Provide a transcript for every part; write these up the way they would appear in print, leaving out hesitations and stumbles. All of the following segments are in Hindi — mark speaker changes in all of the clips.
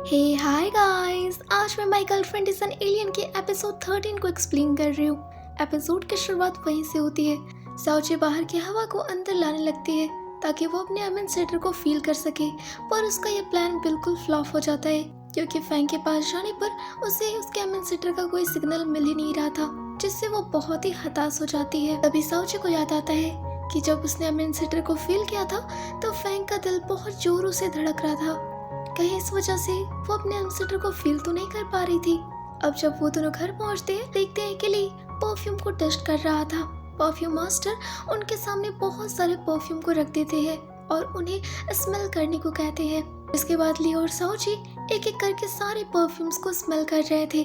Speaker 1: हे हाय गाइस, आज मैं my girlfriend is an alien के एपिसोड 13 को एक्सप्लेन कर रही हूँ। एपिसोड की शुरुआत वहीं से होती है। साउची बाहर की हवा को अंदर लाने लगती है ताकि वो अपने एमेंसेटर को फील कर सके, पर उसका ये प्लान बिल्कुल फ्लॉप हो जाता है क्योंकि फैंग के पास जाने पर उसे उसके एमेंसेटर का कोई सिग्नल मिल ही नहीं रहा था, जिससे वो बहुत ही हताश हो जाती है। तभी साउची को याद आता है कि जब उसने एमेंसेटर को फील किया था तो फैंग का दिल बहुत जोरों से धड़क रहा था। कहीं इस वजह से वो अपने एम्बेसडर को फील तो नहीं कर पा रही थी। अब जब वो दोनों घर पहुंचते हैं, देखते हैं कि ली परफ्यूम को टेस्ट कर रहा था। परफ्यूम मास्टर उनके सामने बहुत सारे परफ्यूम को रख देते हैं और उन्हें स्मेल करने को कहते हैं। इसके बाद ली और साउची एक एक करके सारे परफ्यूम्स को स्मेल कर रहे थे।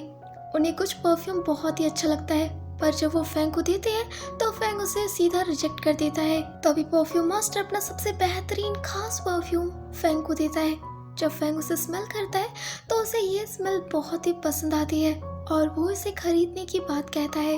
Speaker 1: उन्हें कुछ परफ्यूम बहुत ही अच्छा लगता है, पर जब वो फैंग को देते हैं तो फैंग उसे सीधा रिजेक्ट कर देता है। तभी परफ्यूम मास्टर अपना सबसे बेहतरीन खास परफ्यूम फैंग को देता है। जब फैंग उसे स्मेल करता है तो उसे ये स्मेल बहुत ही पसंद आती है और वो इसे खरीदने की बात कहता है।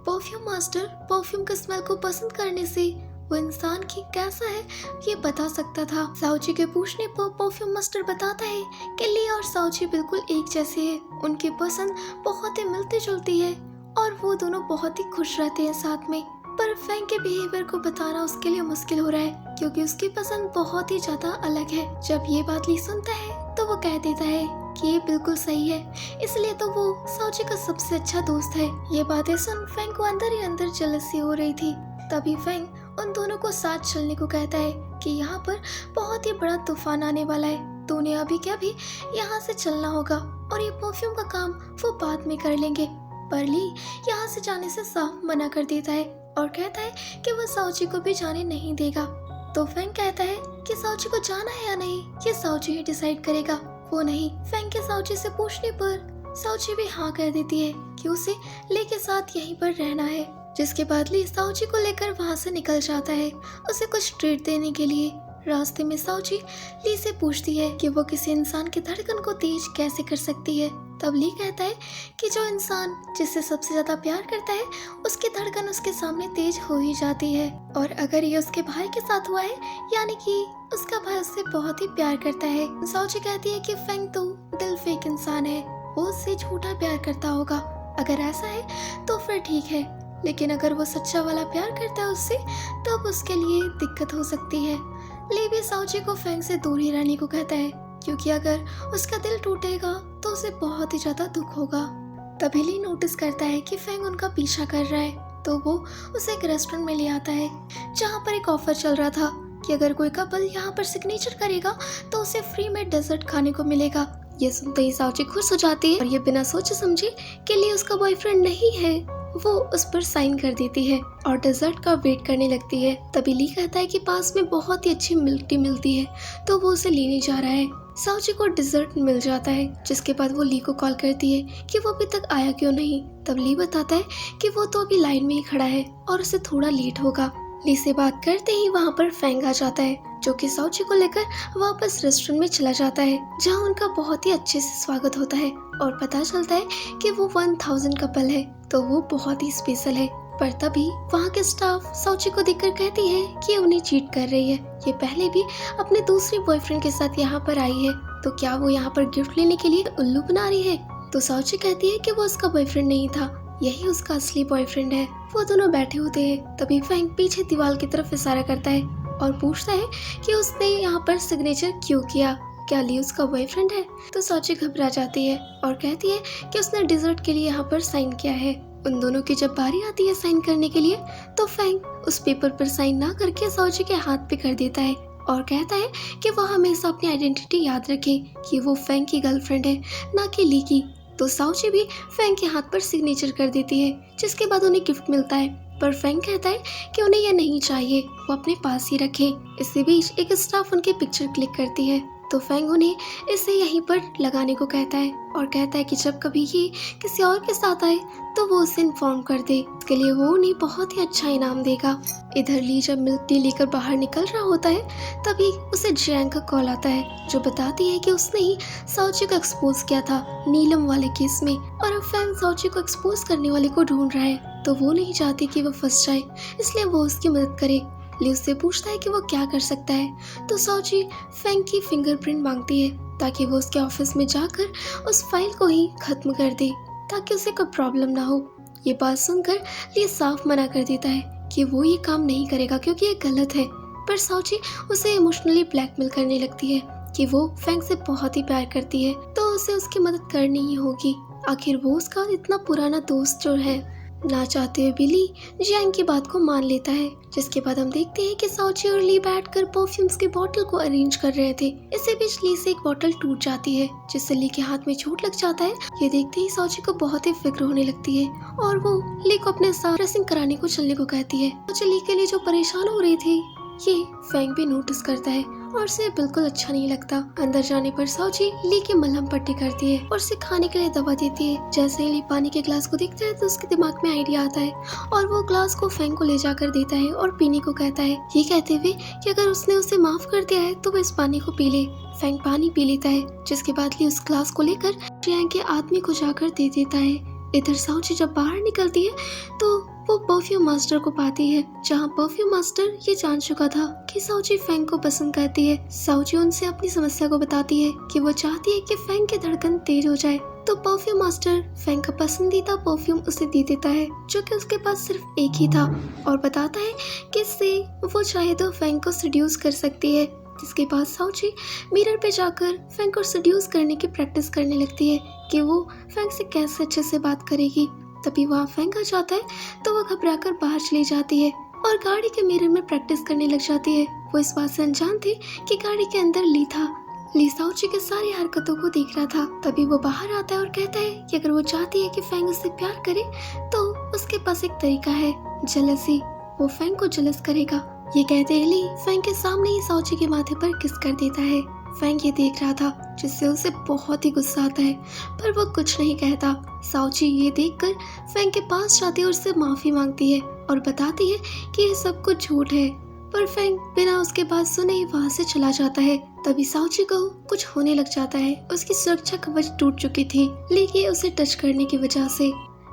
Speaker 1: परफ्यूम मास्टर परफ्यूम के स्मेल को पसंद करने से वो इंसान की कैसा है ये बता सकता था। साउची के पूछने पर परफ्यूम मास्टर बताता है कि ली और साउची बिल्कुल एक जैसे हैं। उनकी पसंद बहुत ही मिलती जुलती है और वो दोनों बहुत ही खुश रहते हैं साथ में। पर फैंग के बिहेवियर को बताना उसके लिए मुश्किल हो रहा है क्योंकि उसकी पसंद बहुत ही ज्यादा अलग है। जब ये बात ली सुनता है तो वो कह देता है कि ये बिल्कुल सही है, इसलिए तो वो साउची का सबसे अच्छा दोस्त है। ये बातें सुन फैंग को अंदर ही अंदर जेलसी हो रही थी। तभी फैंग उन दोनों को साथ चलने को कहता है कि यहाँ पर बहुत ही बड़ा तूफान आने वाला है, तो उन्हें अभी क्या भी यहाँ से चलना होगा और ये परफ्यूम का काम वो बाद में कर लेंगे। पर ली यहाँ से जाने से साफ मना कर देता है और कहता है कि वो साउची को भी जाने नहीं देगा। तो फैंग कहता है कि साउची को जाना है या नहीं ये साउची ही डिसाइड करेगा, वो नहीं। फैंग के साउची से पूछने पर साउची भी हाँ कह देती है कि उसे ली के साथ यहीं पर रहना है। जिसके बाद ली साउची को लेकर वहाँ से निकल जाता है उसे कुछ ट्रीट देने के लिए। रास्ते में साउची ली से पूछती है कि वो किसी इंसान की धड़कन को तेज कैसे कर सकती है। तब ली कहता है कि जो इंसान जिससे सबसे ज्यादा प्यार करता है उसकी धड़कन उसके सामने तेज हो ही जाती है, और अगर ये उसके भाई के साथ हुआ है यानी कि उसका भाई उससे बहुत ही प्यार करता है। साउची कहती है कि फैंग तो दिल फेक इंसान है, वो उससे झूठा प्यार करता होगा। अगर ऐसा है तो फिर ठीक है, लेकिन अगर वो सच्चा वाला प्यार करता है उससे तब उसके लिए दिक्कत हो सकती है। ली भी साउची को फैंग से दूर ही रहने को कहता है क्योंकि अगर उसका दिल टूटेगा तो उसे बहुत ही ज्यादा दुख होगा। तभी ली नोटिस करता है कि फैंग उनका पीछा कर रहा है, तो वो उसे एक रेस्टोरेंट में ले आता है जहाँ पर एक ऑफर चल रहा था कि अगर कोई कपल यहाँ पर सिग्नेचर करेगा तो उसे फ्री में डेजर्ट खाने को मिलेगा। ये सुनते ही साउची खुश हो जाती है और ये बिना सोचे समझे कि ली उसका बॉयफ्रेंड नहीं है वो उस पर साइन कर देती है और डेजर्ट का वेट करने लगती है। तभी ली कहता है कि पास में बहुत ही अच्छी मिल्क टी मिलती है, तो वो उसे लेने जा रहा है। साउची को डेजर्ट मिल जाता है, जिसके बाद वो ली को कॉल करती है कि वो अभी तक आया क्यों नहीं। तब ली बताता है कि वो तो अभी लाइन में ही खड़ा है और उसे थोड़ा लेट होगा। ली से बात करते ही वहाँ पर फैंग आ जाता है जो कि साउची को लेकर वापस रेस्टोरेंट में चला जाता है जहाँ उनका बहुत ही अच्छे से स्वागत होता है और पता चलता है कि वो 1000 कपल है, तो वो बहुत ही स्पेशल है। पर तभी वहाँ के स्टाफ साउची को देखकर कहती है कि उन्हें चीट कर रही है, ये पहले भी अपने दूसरे बॉयफ्रेंड के साथ यहाँ पर आई है, तो क्या वो यहाँ पर गिफ्ट लेने के लिए उल्लू बना रही है। तो साउची कहती है कि वो उसका बॉयफ्रेंड नहीं था, यही उसका असली बॉयफ्रेंड है। वो दोनों बैठे होते हैं। तभी फैंग पीछे दीवार की तरफ इशारा करता है और पूछता है कि उसने यहाँ पर सिग्नेचर क्यों किया, क्या ली उसका बॉयफ्रेंड है। तो साउची घबरा जाती है और कहती है कि उसने डेजर्ट के लिए यहाँ पर साइन किया है। उन दोनों की जब बारी आती है साइन करने के लिए तो फैंग उस पेपर पर साइन ना करके साउची के हाथ पे कर देता है और कहता है कि वो हमेशा अपनी आइडेंटिटी याद रखे कि वो फैंग की गर्लफ्रेंड है ना कि ली की। तो साउची भी फैंग के हाथ पर सिग्नेचर कर देती है, जिसके बाद उन्हें गिफ्ट मिलता है। पर फैंग कहता है कि उन्हें यह नहीं चाहिए, वो अपने पास ही रखे। इसी बीच एक स्टाफ उनकी पिक्चर क्लिक करती है, तो फैंग उन्हें इसे यहीं पर लगाने को कहता है और कहता है कि जब कभी ये किसी और के साथ आए तो वो उसे इन्फॉर्म कर दे, इसके लिए वो उन्हें बहुत ही अच्छा इनाम देगा। इधर ली जब मिल्क टी लेकर बाहर निकल रहा होता है तभी उसे जियांग का कॉल आता है जो बताती है कि उसने ही साउची को एक्सपोज किया था नीलम वाले केस में, और अब फैंग साउची को एक्सपोज करने वाले को ढूंढ रहा है, तो वो नहीं चाहती कि वो फंस जाए, इसलिए वो उसकी मदद करे। ली उससे पूछता है कि वो क्या कर सकता है, तो साउची फेंग की फिंगरप्रिंट मांगती है ताकि वो उसके ऑफिस में जाकर उस फाइल को ही खत्म कर दे ताकि उसे कोई प्रॉब्लम ना हो। ये बात सुनकर ली साफ मना कर देता है कि वो ये काम नहीं करेगा क्योंकि ये गलत है, पर साउची उसे इमोशनली ब्लैकमेल करने लगती है कि वो फेंग से बहुत ही प्यार करती है तो उसे उसकी मदद करनी ही होगी। आखिर वो उसका इतना पुराना दोस्त जो है। ना चाहते हुए भी ली जियांग की बात को मान लेता है, जिसके बाद हम देखते हैं कि साउची और ली बैठकर परफ्यूम्स की बोतल को अरेंज कर रहे थे। इसी बीच ली से एक बोतल टूट जाती है जिससे ली के हाथ में चोट लग जाता है। ये देखते ही साउची को बहुत ही फिक्र होने लगती है और वो ली को अपने साथ ड्रेसिंग कराने को चलने को कहती है। साउची ली के लिए जो परेशान हो रही थी ये फेंग भी नोटिस करता है और उसे बिल्कुल अच्छा नहीं लगता। अंदर जाने पर साउची ली की मलहम पट्टी करती है और उसे खाने के लिए दवा देती है। जैसे ही ली पानी के ग्लास को देखता है तो उसके दिमाग में आइडिया आता है और वो ग्लास को फेंग को ले जाकर देता है और पीने को कहता है, ये कहते हुए कि अगर उसने उसे माफ कर दिया है तो वो इस पानी को पी ले। फेंग पानी पी लेता है, जिसके बाद ली उस ग्लास को लेकर जियांग के आदमी को जाकर दे देता है। इधर साउची जब बाहर निकलती है तो वो परफ्यूम मास्टर को पाती है, जहाँ परफ्यूम मास्टर ये जान चुका था कि साउची फेंग को पसंद करती है। साउची उनसे अपनी समस्या को बताती है कि वो चाहती है कि फेंग की धड़कन तेज हो जाए, तो परफ्यूम मास्टर फेंग का पसंदीदा परफ्यूम उसे दे देता है जो कि उसके पास सिर्फ एक ही था और बताता है कि इससे वो चाहे तो फेंग को सेड्यूस कर सकती है। जिसके बाद साउची मिरर पे जाकर फेंग को सेड्यूस करने की प्रैक्टिस करने लगती है कि वो फेंग से कैसे अच्छे से बात करेगी। तभी वहाँ फेंग आ जाता है तो वो घबराकर बाहर चली जाती है और गाड़ी के मिरर में प्रैक्टिस करने लग जाती है। वो इस बात से अनजान थी कि गाड़ी के अंदर ली था। ली साउची के सारी हरकतों को देख रहा था। तभी वो बाहर आता है और कहता है कि अगर वो चाहती है कि फेंग उससे प्यार करे तो उसके पास एक तरीका है, जलसी। वो फेंग को जलस करेगा। ये कहते ही ली फेंग के सामने ही साउची के माथे पर किस कर देता है। फेंग ये देख रहा था जिससे उसे बहुत ही गुस्सा आता है, पर वो कुछ नहीं कहता। साउची ये देखकर फेंग के पास जाती है और उससे माफी मांगती है और बताती है कि ये सब कुछ झूठ है, पर फेंग बिना उसके बात सुने ही वहाँ से चला जाता है। तभी साउची को कुछ होने लग जाता है। उसकी सुरक्षा कवच टूट चुकी थी ली के उसे टच करने की वजह से।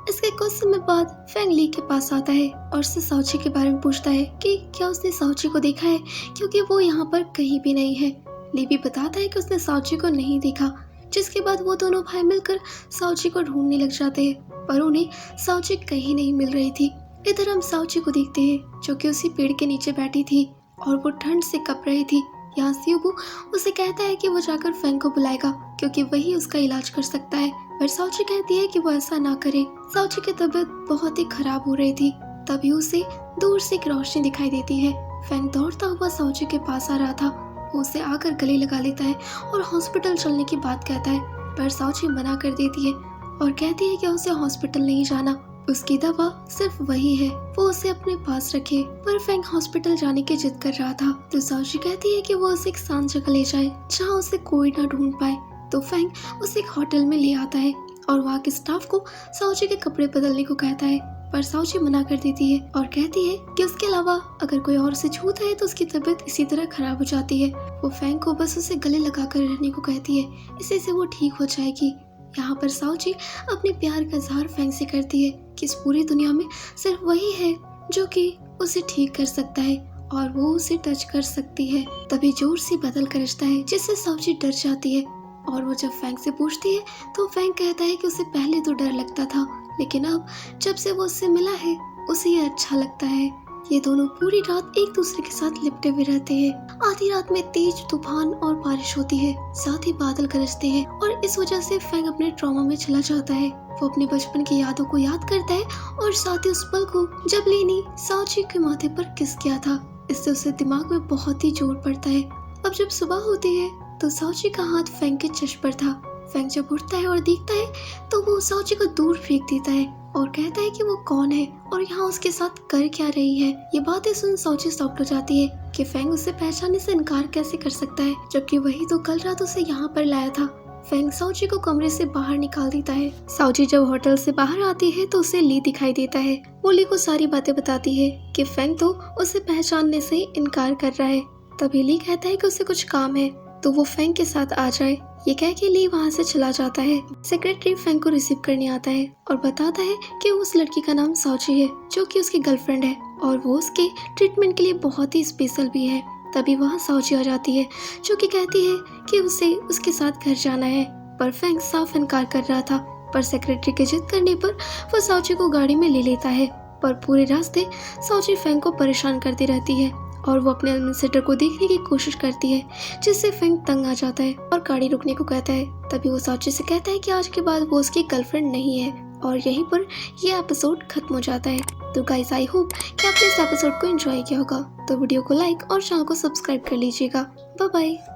Speaker 1: इसके कुछ समय बाद फेंग ली के पास आता है और उससे साउची के बारे में पूछता है कि क्या उसने साउची को देखा है, क्योंकि वो यहाँ पर कहीं भी नहीं है। ली भी बताता है कि उसने साउची को नहीं देखा, जिसके बाद वो दोनों भाई मिलकर साउची को ढूंढने लग जाते हैं, पर उन्हें साउची कहीं नहीं मिल रही थी। इधर हम साउची को देखते हैं जो कि उसी पेड़ के नीचे बैठी थी और वो ठंड से कँप रही थी। यहाँ सियुबू उसे कहता है कि वो जाकर फेंग को बुलाएगा क्योंकि वही उसका इलाज कर सकता है, पर साउची कहती है कि वो ऐसा ना करे। साउची की तबीयत बहुत ही खराब हो रही थी। तभी उसे दूर से एक रोशनी दिखाई देती है। फेंग दौड़ता हुआ साउची के पास आ रहा था। वो उसे आकर गले लगा लेता है और हॉस्पिटल चलने की बात कहता है, पर साउची मना कर देती है और कहती है कि उसे हॉस्पिटल नहीं जाना, उसकी दवा सिर्फ वही है, वो उसे अपने पास रखे। पर फेंग हॉस्पिटल जाने की जिद कर रहा था, तो साउची कहती है कि वो उसे एक शांत जगह ले जाए जहाँ उसे कोई ना ढूंढ पाए। तो फेंग उसे एक होटल में ले आता है और वहाँ के स्टाफ को साउची के कपड़े बदलने को कहता है, पर साउची मना कर देती है और कहती है कि उसके अलावा अगर कोई और उसे छूता है तो उसकी तबीयत इसी तरह खराब हो जाती है। वो फेंग को बस उसे गले लगा कर रहने को कहती है, इसी से वो ठीक हो जाएगी। यहाँ पर साउची अपने प्यार का इजहार फेंग से करती है कि इस पूरी दुनिया में सिर्फ वही है जो कि उसे ठीक कर सकता है और वो उसे टच कर सकती है। तभी जोर से बदल कर रिश्ता है जिससे साउची डर जाती है और वो जब फेंग से पूछती है तो फेंग कहता है कि उसे पहले तो डर लगता था, लेकिन अब जब से वो उससे मिला है उसे ये अच्छा लगता है। ये दोनों पूरी रात एक दूसरे के साथ लिपटे हुए रहते हैं। आधी रात में तेज तूफान और बारिश होती है, साथ ही बादल गरजते हैं और इस वजह से फेंग अपने ट्रॉमा में चला जाता है। वो अपने बचपन की यादों को याद करता है और साथ ही उस पल को जब ली ने साउची के माथे पर किस किया था। इससे उसे दिमाग में बहुत ही जोर पड़ता है। अब जब सुबह होती है तो साउची का हाथ फेंग के चेस्ट पर था। फेंग जब उठता है और देखता है तो वो साउची को दूर फेंक देता है और कहता है कि वो कौन है और यहाँ उसके साथ कर क्या रही है। ये बातें सुन साउची शॉक्ड हो जाती है कि फेंग उसे पहचानने से इनकार कैसे कर सकता है, जबकि वही तो कल रात उसे यहाँ पर लाया था। फेंग साउची को कमरे से बाहर निकाल देता है। साउची जब होटल से बाहर आती है तो उसे ली दिखाई देता है। वो ली को सारी बातें बताती है कि फेंग तो उसे पहचानने से इनकार कर रहा है। तभी ली कहता है कि उसे कुछ काम है तो वो फेंग के साथ आ जाए। ये कह के ली वहाँ से चला जाता है। सेक्रेटरी फेंग को रिसीव करने आता है और बताता है कि उस लड़की का नाम साउची है जो कि उसकी गर्लफ्रेंड है और वो उसके ट्रीटमेंट के लिए बहुत ही स्पेशल भी है। तभी वहाँ साओची आ जाती है जो कि कहती है कि उसे उसके साथ घर जाना है, पर फेंग साफ इनकार कर रहा था। पर सेक्रेटरी के जिद करने पर वो साओची को गाड़ी में ले लेता है, पर पूरे रास्ते साओची फेंग को परेशान करती रहती है और वो अपने एडमिनिस्ट्रेटर को देखने की कोशिश करती है, जिससे फेंग तंग आ जाता है और गाड़ी रुकने को कहता है। तभी वो साओची से कहता है कि आज के बाद वो उसकी गर्लफ्रेंड नहीं है, और यहीं पर ये एपिसोड खत्म हो जाता है। तो गाइस, आई होप कि आपने इस एपिसोड को एंजॉय किया होगा। तो वीडियो को लाइक और चैनल को सब्सक्राइब कर लीजिएगा। Bye bye.